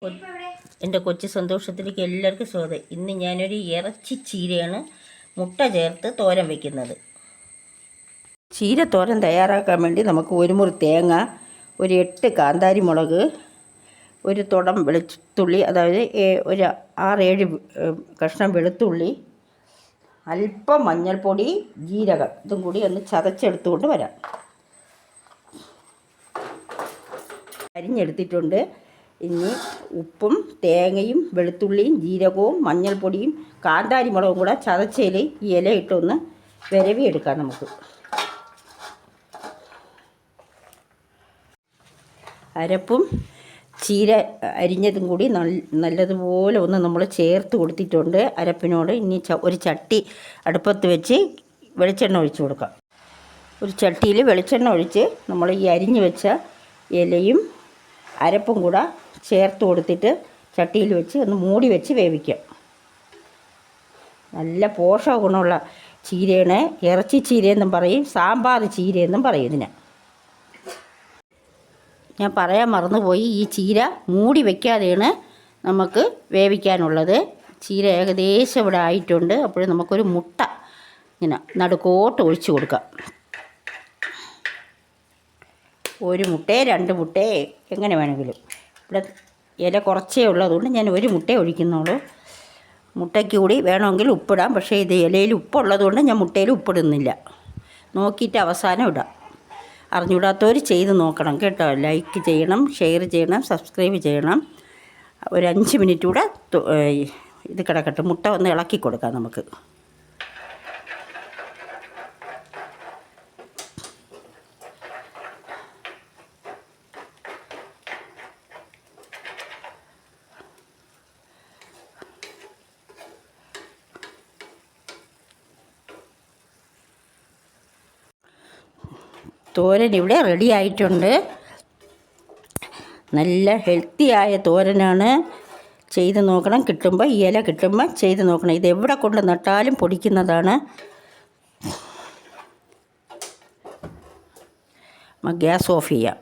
എൻ്റെ കൊച്ചു സന്തോഷത്തിലേക്ക് എല്ലാവർക്കും സ്വാഗതം. ഇന്ന് ഞാനൊരു ഇറച്ചി ചീരയാണ് മുട്ട ചേർത്ത് തോരൻ വയ്ക്കുന്നത്. ചീര തോരൻ തയ്യാറാക്കാൻ വേണ്ടി നമുക്ക് ഒരു മുറി തേങ്ങ, ഒരു 8 കാന്താരി മുളക്, ഒരു തുടം വെളുത്തുള്ളി, അതായത് ഒരു 6-7 കഷ്ണം വെളുത്തുള്ളി, അല്പം മഞ്ഞൾപ്പൊടി, ജീരകം, ഇതും കൂടി ഒന്ന് ചതച്ചെടുത്തുകൊണ്ട് വരാം. അരിഞ്ഞെടുത്തിട്ടുണ്ട്. ഇനി ഉപ്പും തേങ്ങയും വെളുത്തുള്ളിയും ജീരകവും മഞ്ഞൾപ്പൊടിയും കാന്താരി മുളകും കൂടെ ചതച്ചയിൽ ഈ ഇല ഇട്ടൊന്ന് വിരവിയെടുക്കാം. നമുക്ക് അരപ്പും ചീര അരിഞ്ഞതും കൂടി നല്ലതുപോലെ ഒന്ന് നമ്മൾ ചേർത്ത് കൊടുത്തിട്ടുണ്ട് അരപ്പിനോട്. ഇനി ഒരു ചട്ടി അടുപ്പത്ത് വെച്ച് വെളിച്ചെണ്ണ ഒഴിച്ച് കൊടുക്കാം. ഒരു ചട്ടിയിൽ വെളിച്ചെണ്ണ ഒഴിച്ച് നമ്മൾ ഈ അരിഞ്ഞ് വെച്ച ഇലയും അരപ്പും കൂടെ ചേർത്ത് കൊടുത്തിട്ട് ചട്ടിയിൽ വെച്ച് ഒന്ന് മൂടി വെച്ച് വേവിക്കാം. നല്ല പോഷക ഗുണമുള്ള ചീരയാണ്. ഇറച്ചി ചീരയെന്നും പറയും, സാമ്പാർ ചീരയെന്നും പറയും ഇതിന്. ഞാൻ പറയാൻ മറന്നുപോയി, ഈ ചീര മൂടി വയ്ക്കാതെയാണ് നമുക്ക് വേവിക്കാനുള്ളത്. ചീര ഏകദേശം ഇവിടെ ആയിട്ടുണ്ട്. അപ്പോൾ നമുക്കൊരു മുട്ട ഇങ്ങനെ നടുക്കോട്ട് ഒഴിച്ച് കൊടുക്കാം. 1 മുട്ടയോ 2 മുട്ടയോ എങ്ങനെ വേണമെങ്കിലും. ഇവിടെ ഇല കുറച്ചേ ഉള്ളതുകൊണ്ട് ഞാൻ 1 മുട്ടയെ ഒഴിക്കുന്നുള്ളൂ. മുട്ടയ്ക്ക് കൂടി വേണമെങ്കിൽ ഉപ്പിടാം. പക്ഷേ ഇത് ഇലയിൽ ഉപ്പുള്ളതുകൊണ്ട് ഞാൻ മുട്ടയിൽ ഉപ്പിടുന്നില്ല. നോക്കിയിട്ട് അവസാനം ഇടാം. അറിഞ്ഞുകൂടാത്തവർ ചെയ്ത് നോക്കണം കേട്ടോ. ലൈക്ക് ചെയ്യണം, ഷെയർ ചെയ്യണം, സബ്സ്ക്രൈബ് ചെയ്യണം. ഒരു 5 മിനിറ്റ് കൂടെ ഇത് കിടക്കട്ടെ. മുട്ട ഒന്ന് ഇളക്കി കൊടുക്കാം നമുക്ക്. തോരൻ ഇവിടെ റെഡി ആയിട്ടുണ്ട്. നല്ല ഹെൽത്തിയായ തോരനാണ്. ചെയ്ത് നോക്കണം. കിട്ടുമ്പോൾ ഈ ഇല കിട്ടുമ്പോൾ ചെയ്ത് നോക്കണം. ഇത് എവിടെ കൊണ്ട് നട്ടാലും പൊടിക്കുന്നതാണ്. ഗ്യാസ് ഓഫ് ചെയ്യാം.